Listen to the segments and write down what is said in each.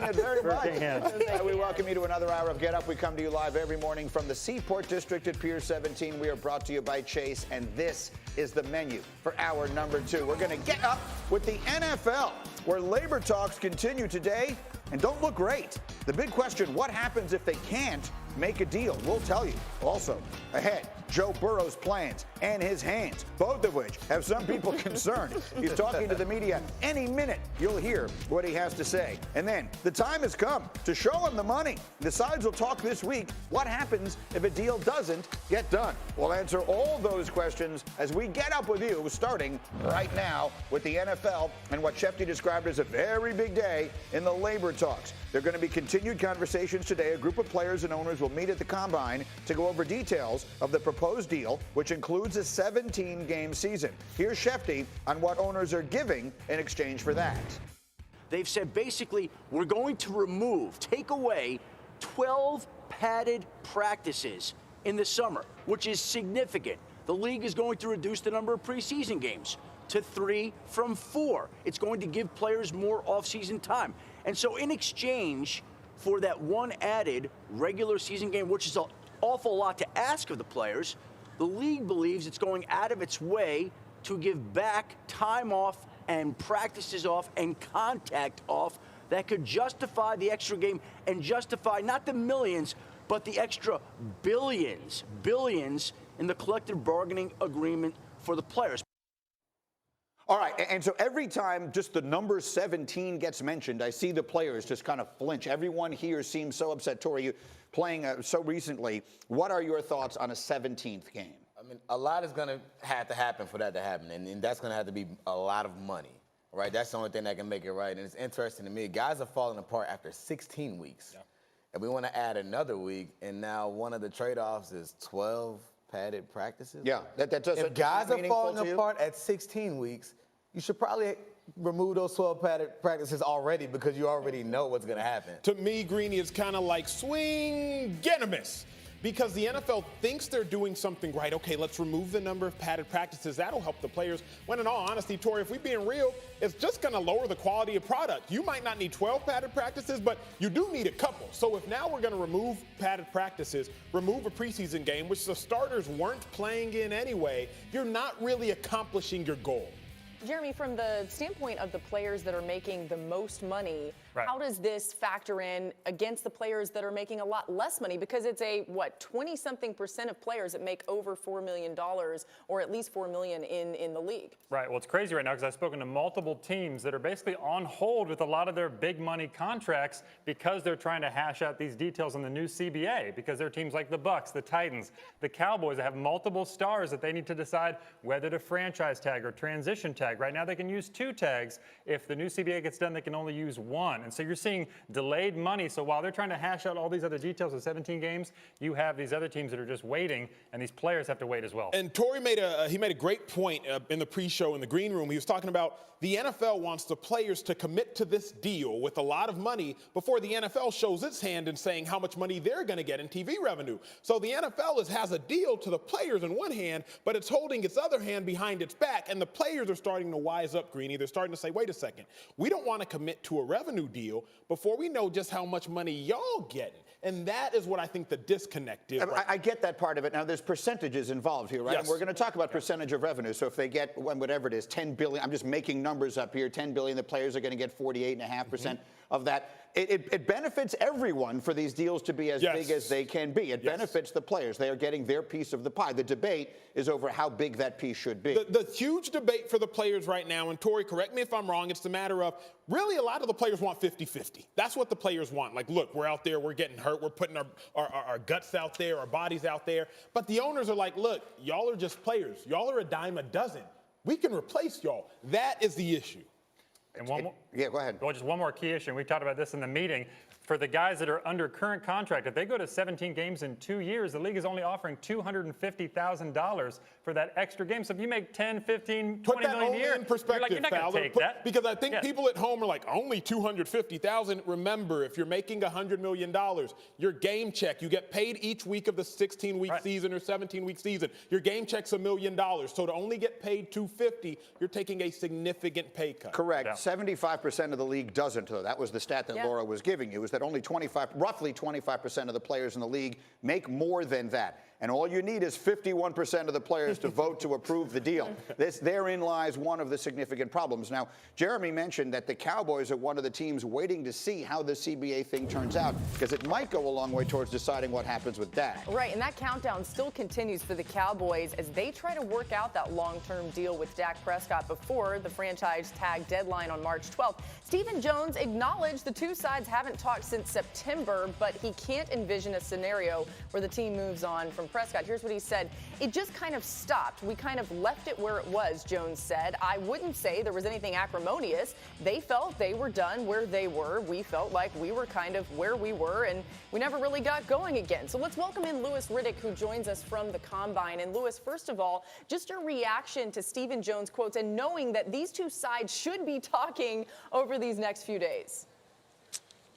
enjoying it very much. We welcome you to another hour of Get Up. We come to you live every morning from the Seaport District at Pier 17. We are brought to you by Chase, and this is the menu for hour number 2. We're going to get up with the NFL, where labor talks continue today and don't look great. The big question, what happens if they can't make a deal? We'll tell you. Also, ahead, Joe Burrow's plans and his hands, both of which have some people concerned. He's talking to the media. Any minute, you'll hear what he has to say. And then, the time has come to show him the money. The sides will talk this week. What happens if a deal doesn't get done? We'll answer all those questions as we get up with you, starting right now with the NFL and what Shefty described as a very big day in the labor talks. There are going to be continued conversations today. A group of players and owners will meet at the Combine to go over details of the proposed deal, which includes a 17-game season. Here's Shefty on what owners are giving in exchange for that. They've said basically we're going to take away 12 padded practices in the summer, which is significant. The league is going to reduce the number of preseason games to 3 from 4. It's going to give players more off-season time. And so in exchange for that one added regular season game, which is an awful lot to ask of the players, the league believes it's going out of its way to give back time off and practices off and contact off that could justify the extra game and justify not the millions, but the extra billions in the collective bargaining agreement for the players. All right, and so every time just the number 17 gets mentioned, I see the players just kind of flinch. Everyone here seems so upset. Tori, you playing so recently, what are your thoughts on a 17th game? I mean, a lot is going to have to happen for that to happen, and that's going to have to be a lot of money, right? That's the only thing that can make it right, and it's interesting to me. Guys are falling apart after 16 weeks, and we want to add another week, and now one of the trade-offs is 12 padded practices. Yeah, that doesn't. If guys are falling apart at 16 weeks, you should probably remove those 12 padded practices already because you already know what's going to happen. To me, Greeny, it's kind of like swing, get a miss. Because the NFL thinks they're doing something right. Okay, let's remove the number of padded practices. That'll help the players. When in all honesty, Tori, if we're being real, it's just going to lower the quality of product. You might not need 12 padded practices, but you do need a couple. So if now we're going to remove padded practices, remove a preseason game, which the starters weren't playing in anyway, you're not really accomplishing your goal. Jeremy, from the standpoint of the players that are making the most money, how does this factor in against the players that are making a lot less money? Because it's 20-something% of players that make over $4 million or at least $4 million in the league. Right. Well, it's crazy right now because I've spoken to multiple teams that are basically on hold with a lot of their big money contracts because they're trying to hash out these details in the new CBA, because there are teams like the Bucks, the Titans, the Cowboys that have multiple stars that they need to decide whether to franchise tag or transition tag. Right now they can use 2 tags. If the new CBA gets done, they can only use 1. And so you're seeing delayed money. So while they're trying to hash out all these other details of 17 games, you have these other teams that are just waiting, and these players have to wait as well. And Torrey made a great point in the pre-show in the green room. He was talking about the NFL wants the players to commit to this deal with a lot of money before the NFL shows its hand in saying how much money they're going to get in TV revenue. So the NFL has a deal to the players in one hand, but it's holding its other hand behind its back, and the players are starting to wise up, Greeny. They're starting to say, wait a second, we don't want to commit to a revenue deal before we know just how much money y'all getting. And that is what I think the disconnect is. I get that part of it. Now, there's percentages involved here, right? Yes. And we're going to talk about percentage of revenue. So if they get, whatever it is, $10 billion, I'm just making numbers up here, $10 billion, the players are going to get 48.5% of that. It benefits everyone for these deals to be as big as they can be. It benefits the players. They are getting their piece of the pie. The debate is over how big that piece should be. The huge debate for the players right now, and Tori, correct me if I'm wrong, it's the matter of really a lot of the players want 50-50. That's what the players want. Like, look, we're out there, we're getting hurt, we're putting our guts out there, our bodies out there. But the owners are like, look, y'all are just players. Y'all are a dime a dozen. We can replace y'all. That is the issue. And one more, go ahead. Well, just one more key issue, and we talked about this in the meeting. For the guys that are under current contract, if they go to 17 games in 2 years, the league is only offering $250,000 for that extra game. So if you make 10, 15, 20 million a year, in perspective, you're not going to take that. Because I think people at home are like, only $250,000. Remember, if you're making $100 million, your game check, you get paid each week of the 16-week season or 17-week season. Your game check's $1 million. So to only get paid $250,000, you're taking a significant pay cut. Correct. 75% of the league doesn't, though. That was the stat that Laura was giving you, is that only roughly 25% of the players in the league make more than that. And all you need is 51% of the players to vote to approve the deal. Therein lies one of the significant problems. Now, Jeremy mentioned that the Cowboys are one of the teams waiting to see how the CBA thing turns out, because it might go a long way towards deciding what happens with Dak. Right, and that countdown still continues for the Cowboys as they try to work out that long-term deal with Dak Prescott before the franchise tag deadline on March 12th. Stepheb Jones acknowledged the two sides haven't talked since September, but he can't envision a scenario where the team moves on from Prescott. Here's what he said. It just kind of stopped. We kind of left it where it was, Jones said. I wouldn't say there was anything acrimonious. They felt they were done where they were. We felt like we were kind of where we were, and we never really got going again. So let's welcome in Louis Riddick, who joins us from the Combine. And Louis, first of all, just your reaction to Stepheb Jones' quotes and knowing that these two sides should be talking over these next few days.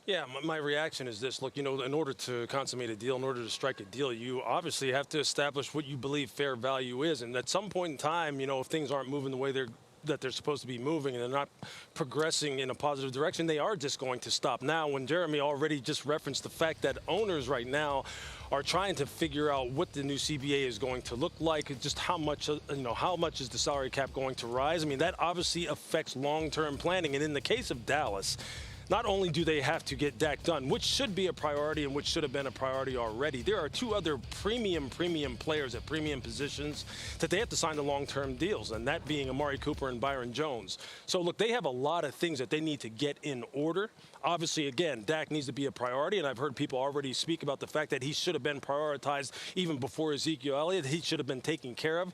Yeah, my reaction is this. Look, in order to consummate a deal, in order to strike a deal, you obviously have to establish what you believe fair value is. And at some point in time, if things aren't moving the way they're supposed to be moving and they're not progressing in a positive direction, they are just going to stop. Now, when Jeremy already just referenced the fact that owners right now are trying to figure out what the new CBA is going to look like, just how much is the salary cap going to rise? I mean, that obviously affects long-term planning. And in the case of Dallas, not only do they have to get Dak done, which should be a priority and which should have been a priority already, there are two other premium players at premium positions that they have to sign the long-term deals, and that being Amari Cooper and Byron Jones. So, look, they have a lot of things that they need to get in order. Obviously, again, Dak needs to be a priority, and I've heard people already speak about the fact that he should have been prioritized even before Ezekiel Elliott. He should have been taken care of.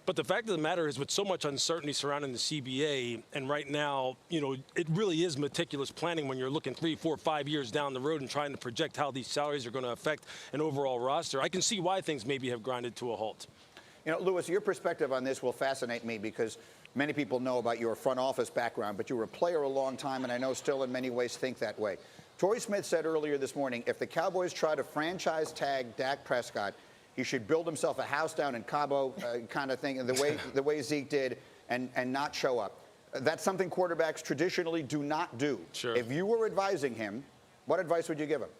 But the fact of the matter is, with so much uncertainty surrounding the CBA, and right now, it really is meticulous planning when you're looking 3, 4, 5 years down the road and trying to project how these salaries are going to affect an overall roster. I can see why things maybe have grinded to a halt. Louis, your perspective on this will fascinate me because many people know about your front office background, but you were a player a long time, and I know still in many ways think that way. Torrey Smith said earlier this morning, if the Cowboys try to franchise tag Dak Prescott, he should build himself a house down in Cabo kind of thing, and the way Zeke did, and not show up. That's something quarterbacks traditionally do not do. Sure. If you were advising him, what advice would you give him?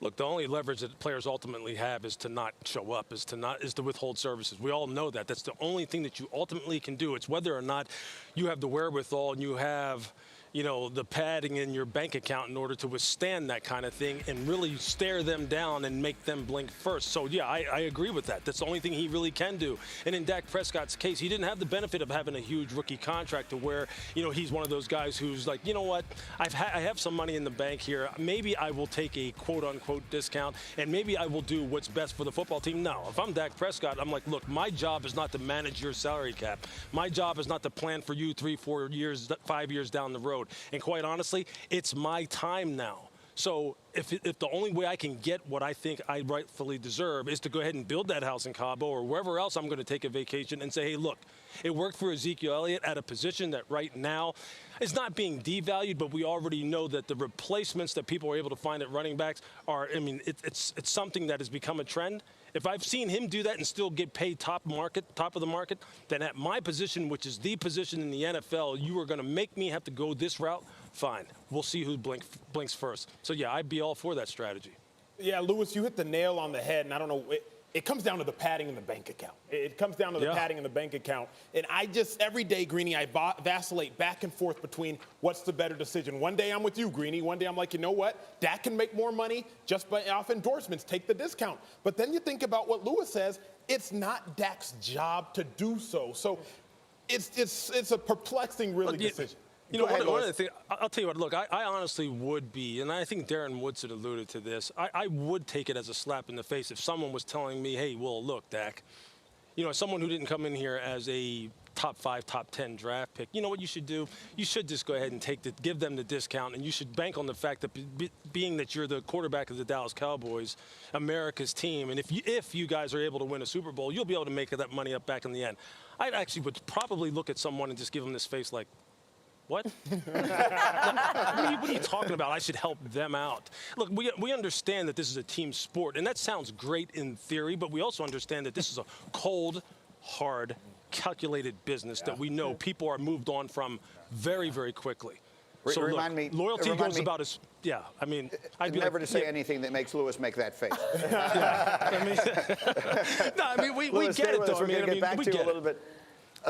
Look, the only leverage that players ultimately have is to not show up, is to withhold services. We all know that. That's the only thing that you ultimately can do. It's whether or not you have the wherewithal and you have the padding in your bank account in order to withstand that kind of thing and really stare them down and make them blink first. So, yeah, I agree with that. That's the only thing he really can do. And in Dak Prescott's case, he didn't have the benefit of having a huge rookie contract to where, he's one of those guys who's like, you know what, I have some money in the bank here. Maybe I will take a quote-unquote discount, and maybe I will do what's best for the football team. No, if I'm Dak Prescott, I'm like, look, my job is not to manage your salary cap. My job is not to plan for you 3, 4 years, 5 years down the road. And quite honestly, it's my time now. So if the only way I can get what I think I rightfully deserve is to go ahead and build that house in Cabo or wherever else I'm going to take a vacation and say, hey, look, it worked for Ezekiel Elliott at a position that right now is not being devalued, but we already know that the replacements that people are able to find at running backs are, it's something that has become a trend. If I've seen him do that and still get paid top of the market, then at my position, which is the position in the NFL, you are going to make me have to go this route, fine. We'll see who blinks first. So, yeah, I'd be all for that strategy. Yeah, Louis, you hit the nail on the head, and I don't know. It comes down to the padding in the bank account. It comes down to the padding in the bank account. And every day, Greeny, I vacillate back and forth between what's the better decision. One day I'm with you, Greeny. One day I'm like, you know what? Dak can make more money just by off endorsements. Take the discount. But then you think about what Louis says. It's not Dak's job to do so. So it's a perplexing, really, decision. One of the things, I'll tell you what, look, I honestly would be, and I think Darren Woods had alluded to this, I would take it as a slap in the face if someone was telling me, hey, well, look, Dak, as someone who didn't come in here as a top 5, top 10 draft pick, you know what you should do? You should just go ahead and give them the discount, and you should bank on the fact that being that you're the quarterback of the Dallas Cowboys, America's team, and if you guys are able to win a Super Bowl, you'll be able to make that money up back in the end. I actually would probably look at someone and just give them this face like, what? What are you talking about? I should help them out. Look, we understand that this is a team sport, and that sounds great in theory, but we also understand that this is a cold, hard calculated business that we know people are moved on from very, very quickly. So Remind me. Loyalty goes about as, I mean, I'd be never like, to say anything that makes Lewis make that face. I mean, we Lewis, get stay it, with us. though. We're going to get back we to you get a little bit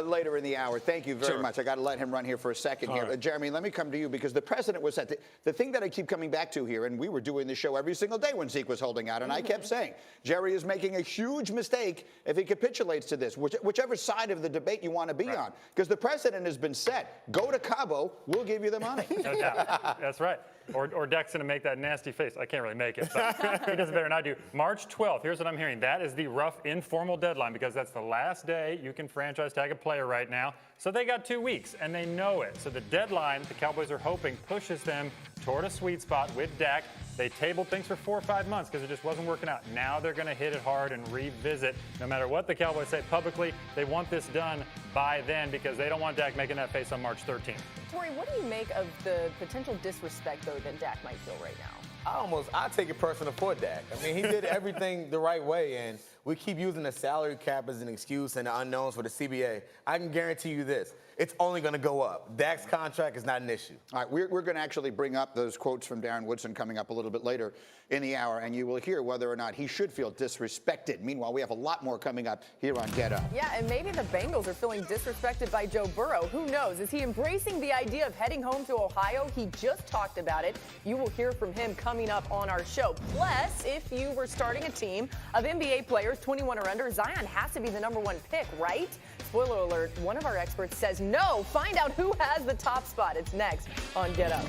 later in the hour. Thank you very Sure. much. I got to let him run here for a second here. right. Jeremy, let me come to you because the president was at the thing that I keep coming back to here, and we were doing this show every single day when Zeke was holding out, and I kept saying, Jerry is making a huge mistake if he capitulates to this, whichever side of the debate you want to be on, because the precedent has been set. Go to Cabo, we'll give you the money. No doubt. That's right. Or Dak's going to make that nasty face. I can't really make it, but he does it better than I do. March 12th, here's what I'm hearing. That is the rough, informal deadline because that's the last day you can franchise tag a player right now. So they got 2 weeks, and they know it. So the deadline, the Cowboys are hoping, pushes them toward a sweet spot with Dak. They tabled things for 4 or 5 months because it just wasn't working out. Now they're going to hit it hard and revisit. No matter what the Cowboys say publicly, they want this done by then because they don't want Dak making that face on March 13th. Tori, what do you make of the potential disrespect, though, that Dak might feel right now? I take it personal for Dak. I mean, he did everything the right way, and we keep using the salary cap as an excuse and the unknowns for the CBA. I can guarantee you this. It's only going to go up. Dak's contract is not an issue. All right, we're going to actually bring up those quotes from Darren Woodson coming up a little bit later in the hour, and you will hear whether or not he should feel disrespected. Meanwhile, we have a lot more coming up here on Get Up. Yeah, and maybe the Bengals are feeling disrespected by Joe Burrow. Who knows? Is he embracing the idea of heading home to Ohio? He just talked about it. You will hear from him coming up on our show. Plus, if you were starting a team of NBA players 21 or under, Zion has to be the #1 pick, right? Spoiler alert, one of our experts says no. Find out who has the top spot. It's next on Get Up.